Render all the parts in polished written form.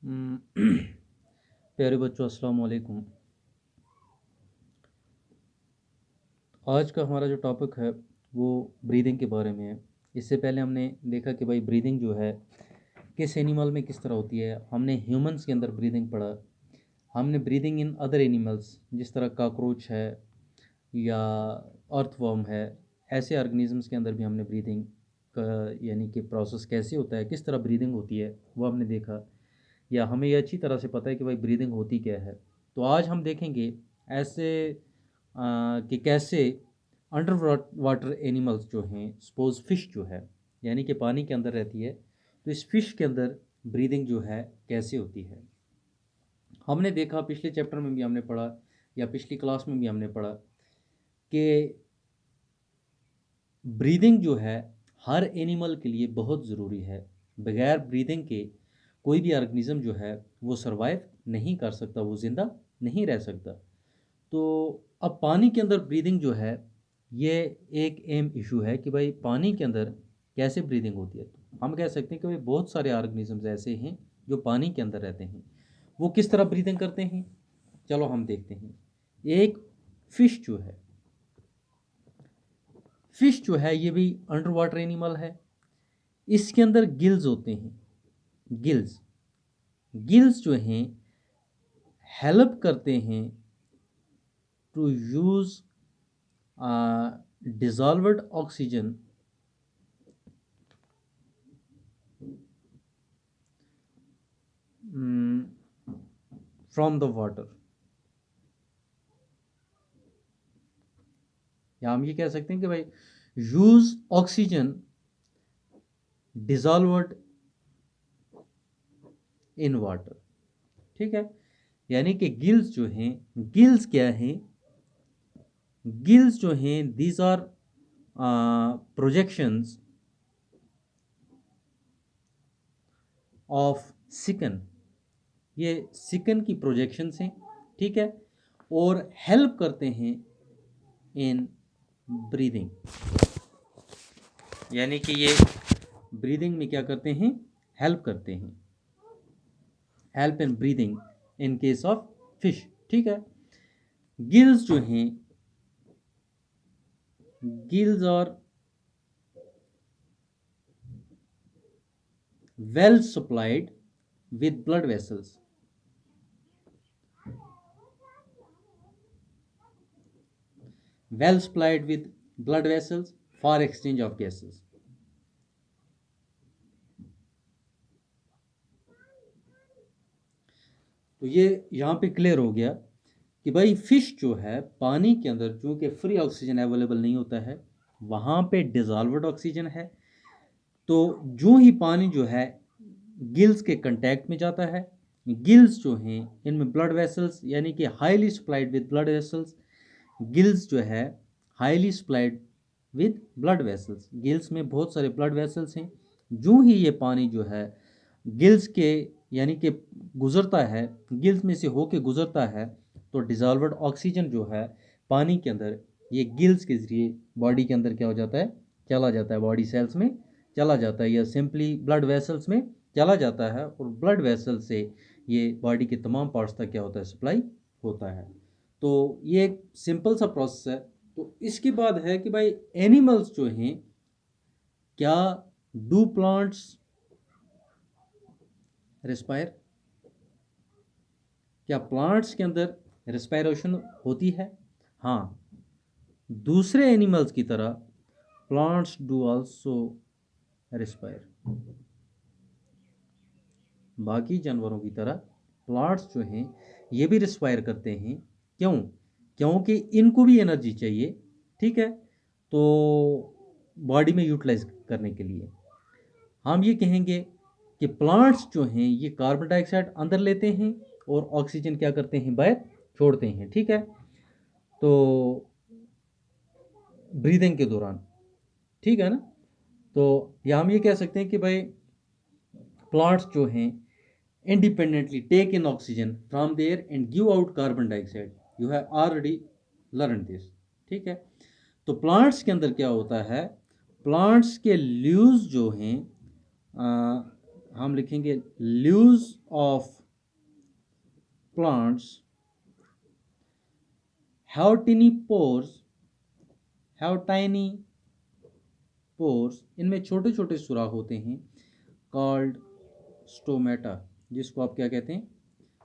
प्यारे बच्चों, अस्सलाम वालेकुम। आज का हमारा जो टॉपिक है वो ब्रीदिंग के बारे में है। इससे पहले हमने देखा कि भाई ब्रीदिंग जो है किस एनिमल में किस तरह होती है। हमने ह्यूमंस के अंदर ब्रीदिंग पढ़ा, हमने ब्रीदिंग इन अदर एनिमल्स जिस तरह काकरोच है या अर्थवर्म है, ऐसे ऑर्गेनिजम्स के अंदर भी हमने ब्रीदिंग का यानी कि प्रोसेस कैसे होता है, किस तरह ब्रीदिंग होती है वो हमने देखा, या हमें ये अच्छी तरह से पता है कि भाई ब्रीदिंग होती क्या है। तो आज हम देखेंगे ऐसे कि कैसे अंडर वाटर एनिमल्स जो हैं, सपोज फिश जो है यानी कि पानी के अंदर रहती है, तो इस फिश के अंदर ब्रीदिंग जो है कैसे होती है। हमने देखा, पिछले चैप्टर में भी हमने पढ़ा या पिछली क्लास में भी हमने पढ़ा कि ब्रीदिंग जो है हर एनिमल के लिए बहुत ज़रूरी है। बगैर ब्रीदिंग के कोई भी ऑर्गेनिज्म जो है वो सरवाइव नहीं कर सकता, वो ज़िंदा नहीं रह सकता। तो अब पानी के अंदर ब्रीदिंग जो है ये एक एम इशू है कि भाई पानी के अंदर कैसे ब्रीदिंग होती है। तो हम कह सकते हैं कि भाई बहुत सारे ऑर्गेनिजम्स ऐसे हैं जो पानी के अंदर रहते हैं। वो किस तरह ब्रीदिंग करते हैं, चलो हम देखते हैं। एक फिश जो है, फिश जो है ये भी अंडर वाटर एनिमल है। इसके अंदर गिल्स होते हैं। गिल्स गिल्स जो हैं हेल्प करते हैं to use dissolved oxygen from the water, या हम ये कह सकते हैं कि भाई use oxygen dissolved in water. ठीक है, यानी कि गिल्स जो हैं, गिल्स क्या हैं, गिल्स जो हैं दीज आर प्रोजेक्शंस ऑफ सिकन, ये सिकन की प्रोजेक्शंस हैं। ठीक है, और हेल्प करते हैं इन ब्रीदिंग, यानी कि ये ब्रीदिंग में क्या करते हैं, हेल्प करते हैं, help in breathing in case of fish. ठीक है, गिल्स जो हैं, गिल्स और well supplied with blood vessels, well supplied with blood vessels for exchange of gases। तो ये यहाँ पे क्लियर हो गया कि भाई फिश जो है पानी के अंदर चूँकि फ्री ऑक्सीजन अवेलेबल नहीं होता है, वहाँ पे डिजॉल्व्ड ऑक्सीजन है। तो जो ही पानी जो है गिल्स के कांटेक्ट में जाता है, गिल्स जो हैं इनमें ब्लड वेसल्स यानी कि highly supplied with blood vessels, gills जो है highly supplied with blood vessels, gills में बहुत सारे ब्लड वेसल्स हैं। जो ही ये पानी जो है गिल्स के यानी कि गुज़रता है, गिल्स में से होके गुज़रता है, तो डिज़ॉल्व्ड ऑक्सीजन जो है पानी के अंदर ये गिल्स के ज़रिए बॉडी के अंदर क्या हो जाता है, चला जाता है, बॉडी सेल्स में चला जाता है, या सिंपली ब्लड वेसल्स में चला जाता है, और ब्लड वेसल से ये बॉडी के तमाम पार्ट्स तक क्या होता है, सप्लाई होता है। तो ये एक सिंपल सा प्रोसेस है। तो इसके बाद है कि भाई एनिमल्स जो हैं, क्या डू प्लांट्स रिस्पायर, क्या प्लांट्स के अंदर रिस्पायरेशन होती है? हाँ, दूसरे एनिमल्स की तरह प्लांट्स डू आल्सो रिस्पायर, बाकी जानवरों की तरह प्लांट्स जो हैं ये भी रिस्पायर करते हैं। क्यों? क्योंकि इनको भी एनर्जी चाहिए। ठीक है, तो बॉडी में यूटिलाइज करने के लिए हम ये कहेंगे कि प्लांट्स जो हैं ये कार्बन डाइऑक्साइड अंदर लेते हैं और ऑक्सीजन क्या करते हैं, बाहर छोड़ते हैं। ठीक है, तो ब्रीदिंग के दौरान, ठीक है ना। तो या हम ये कह सकते हैं कि भाई प्लांट्स जो हैं independently take in oxygen from the air and give out carbon dioxide, you have already learned this। ठीक है, तो प्लांट्स के अंदर क्या होता है, प्लांट्स के लीव्स जो हैं हम लिखेंगे leaves of plants have टिनी pores, have tiny pores, इनमें छोटे छोटे सुराख होते हैं, कॉल्ड स्टोमेटा, जिसको आप क्या कहते हैं,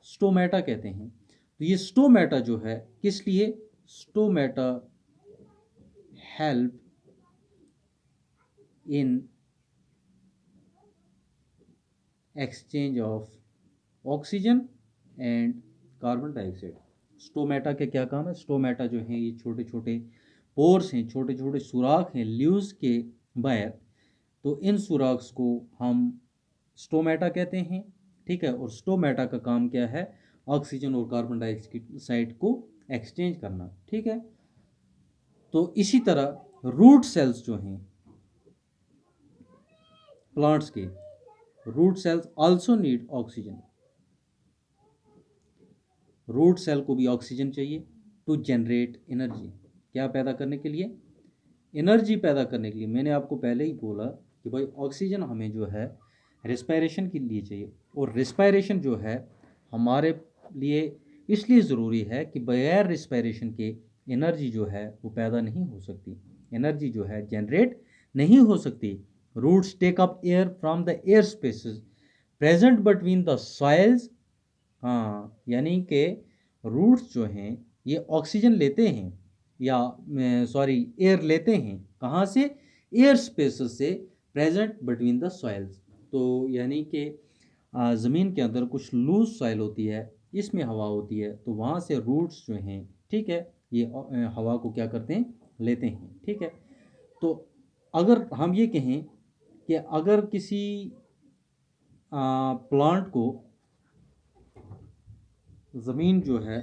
स्टोमेटा कहते हैं। तो ये स्टोमेटा जो है किस लिए, stomata help in exchange of oxygen and carbon dioxide. Stomata के क्या काम है, स्टोमेटा जो है ये छोटे छोटे पोर्स हैं, छोटे छोटे सुराख हैं ल्यूज के बाहर, तो इन सुराख्स को हम स्टोमेटा कहते हैं, ठीक है। और स्टोमेटा का काम क्या है, ऑक्सीजन और कार्बन डाइऑक्साइड को एक्सचेंज करना, ठीक है। तो इसी तरह रूट सेल्स जो हैं प्लांट्स के, root cells also need oxygen, root cell को भी ऑक्सीजन चाहिए टू जनरेट एनर्जी, क्या पैदा करने के लिए, एनर्जी पैदा करने के लिए। मैंने आपको पहले ही बोला कि भाई ऑक्सीजन हमें जो है रेस्पायरेशन के लिए चाहिए, और रेस्पायरेशन जो है हमारे लिए इसलिए ज़रूरी है कि बगैर रेस्पायरेशन के एनर्जी जो है वो पैदा नहीं हो सकती, एनर्जी जो है जनरेट नहीं हो सकती। Roots take up air from the air spaces present between the soils, हाँ यानी कि रूट्स जो हैं ये ऑक्सीजन लेते हैं, या सॉरी एयर लेते हैं, कहाँ से, एयर स्पेसेस से प्रेजेंट बिटवीन द सॉइल्स। तो यानी कि ज़मीन के अंदर कुछ लूज सॉइल होती है, इसमें हवा होती है, तो वहाँ से रूट्स जो हैं, ठीक है, ये हवा को क्या करते हैं, लेते हैं, ठीक है। तो अगर हम ये कहें कि अगर किसी प्लांट को ज़मीन जो है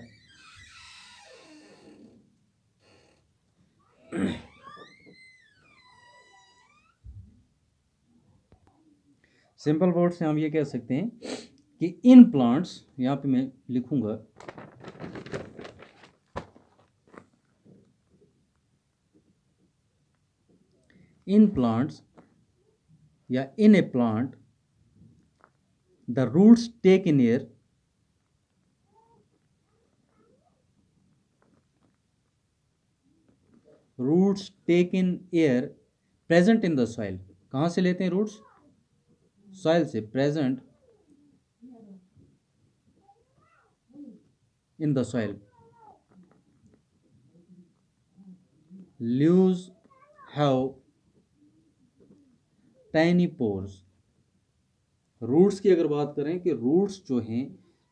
सिंपल वर्ड से हम ये कह सकते हैं कि इन प्लांट्स, यहाँ पे मैं लिखूंगा इन प्लांट्स या in a plant the roots take in air, roots take in air present in the soil, कहाँ से लेते हैं रूट्स, सॉइल से, present in the soil. Leaves have tiny pores, roots की अगर बात करें कि रूट्स जो हैं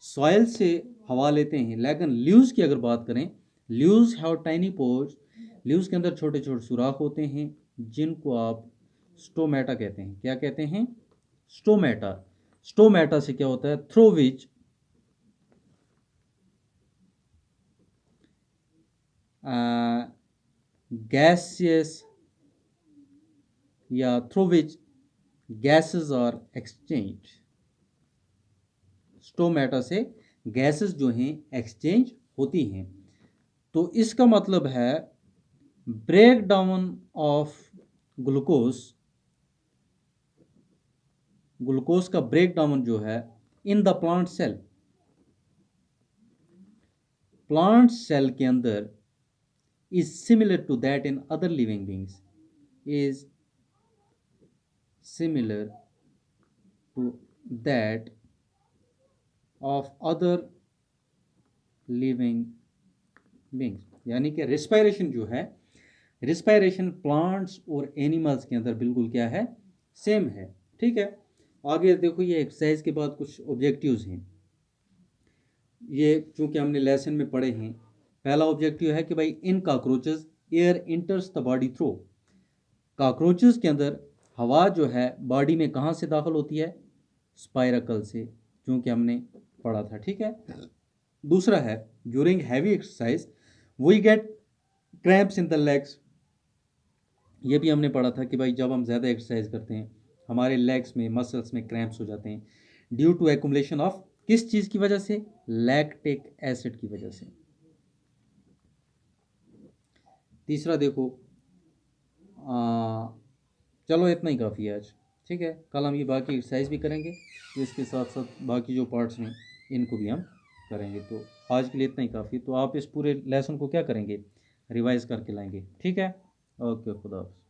सॉइल से हवा लेते हैं, लेकिन लीव्स की अगर बात करें, leaves have tiny pores, leaves के अंदर छोटे छोटे सुराख होते हैं जिनको आप स्टोमेटा कहते हैं, क्या कहते हैं, स्टोमेटा। स्टोमेटा से क्या होता है, थ्रू विच गैसियस या through which gases are exchange, stomata से गैसेस जो हैं एक्सचेंज होती हैं। तो इसका मतलब है break down of glucose, glucose का ब्रेक डाउन जो है in the plant cell, plant cell के अंदर is similar to that in other living beings, is similar to that of other living beings, यानी कि रिस्पायरेशन जो है, रिस्पायरेशन प्लांट्स और एनिमल्स के अंदर बिल्कुल क्या है, सेम है, ठीक है। आगे देखो, ये एक्सरसाइज के बाद कुछ ऑब्जेक्टिव्स हैं, ये चूंकि हमने लेसन में पढ़े हैं। पहला ऑब्जेक्टिव है कि भाई in cockroaches air enters the body through, cockroaches के अंदर हवा जो है बॉडी में कहाँ से दाखिल होती है, स्पाइरकल से, चूंकि हमने पढ़ा था, ठीक है। दूसरा है during heavy exercise we get cramps in the legs, ये भी हमने पढ़ा था कि भाई जब हम ज़्यादा एक्सरसाइज करते हैं हमारे लेग्स में, मसल्स में क्रैम्प्स हो जाते हैं, ड्यू टू एक्यूमुलेशन ऑफ किस चीज़ की वजह से, लैक्टिक एसिड की वजह से। तीसरा देखो, चलो इतना ही काफ़ी है आज। ठीक है, कल हम ये बाकी एक्सरसाइज भी करेंगे, तो इसके साथ साथ बाकी जो पार्ट्स हैं इनको भी हम करेंगे। तो आज के लिए इतना ही काफ़ी। तो आप इस पूरे लेसन को क्या करेंगे, रिवाइज करके लाएंगे। ठीक है, ओके, खुदा हाफ़िज़।